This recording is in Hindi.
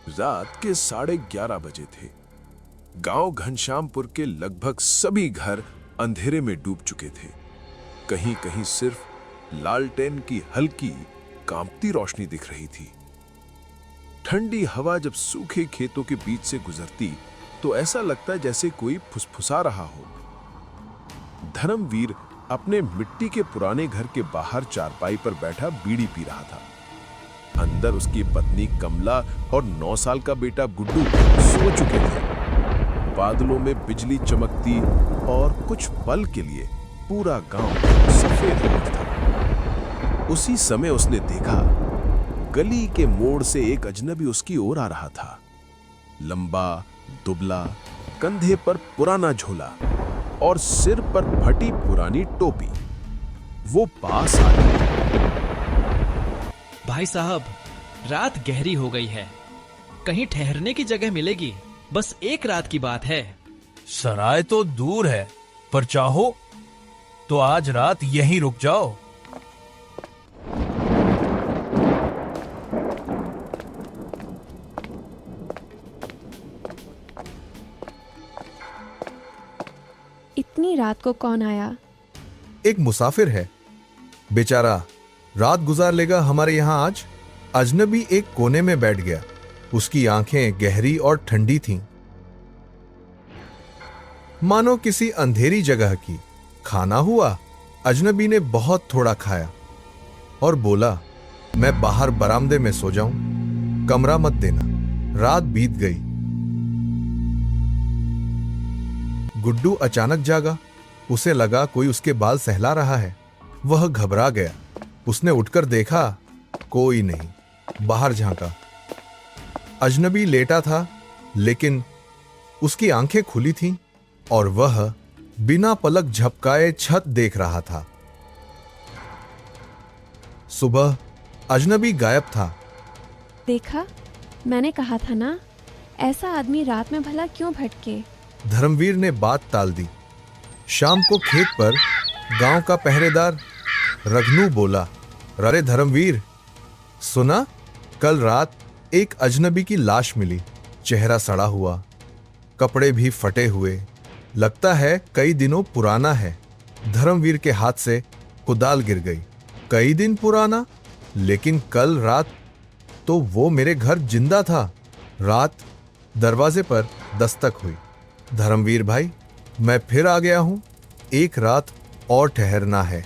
रात के 11:30 बजे थे। गांव घनश्यामपुर के लगभग सभी घर अंधेरे में डूब चुके थे। कहीं कहीं सिर्फ लालटेन की हल्की कांपती रोशनी दिख रही थी। ठंडी हवा जब सूखे खेतों के बीच से गुजरती तो ऐसा लगता जैसे कोई फुसफुसा रहा हो। धर्मवीर अपने मिट्टी के पुराने घर के बाहर चारपाई पर बैठा बीड़ी पी रहा था। अंदर उसकी पत्नी कमला और 9 साल का बेटा गुड्डू सो चुके थे। बादलों में बिजली चमकती और कुछ पल के लिए पूरा गांव सफेद हो था। उसी समय उसने देखा, गली के मोड़ से एक अजनबी उसकी ओर आ रहा था। लंबा, दुबला, कंधे पर पुराना झोला और सिर पर फटी पुरानी टोपी। वो पास आ गया। भाई साहब, रात गहरी हो गई है, कहीं ठहरने की जगह मिलेगी? बस एक रात की बात है। सराय तो दूर है, पर चाहो तो आज रात यहीं रुक जाओ। इतनी रात को कौन आया? एक मुसाफिर है, बेचारा रात गुजार लेगा हमारे यहां आज। अजनबी एक कोने में बैठ गया। उसकी आंखें गहरी और ठंडी थीं, मानो किसी अंधेरी जगह की। खाना हुआ, अजनबी ने बहुत थोड़ा खाया और बोला, मैं बाहर बरामदे में सो जाऊं, कमरा मत देना। रात बीत गई। गुड्डू अचानक जागा। उसे लगा कोई उसके बाल सहला रहा है। वह घबरा गया। उसने उठकर देखा, कोई नहीं। बाहर झांका। अजनबी लेटा था, लेकिन उसकी आंखें खुली थीं और वह बिना पलक झपकाए छत देख रहा था। सुबह अजनबी गायब था। देखा, मैंने कहा था ना, ऐसा आदमी रात में भला क्यों भटके? धर्मवीर ने बात टाल दी। शाम को खेत पर गांव का पहरेदार रघनु बोला, अरे धर्मवीर, सुना? कल रात एक अजनबी की लाश मिली। चेहरा सड़ा हुआ, कपड़े भी फटे हुए। लगता है कई दिनों पुराना है। धर्मवीर के हाथ से कुदाल गिर गई। कई दिन पुराना? लेकिन कल रात तो वो मेरे घर जिंदा था। रात दरवाजे पर दस्तक हुई। धर्मवीर भाई, मैं फिर आ गया हूं। एक रात और ठहरना है।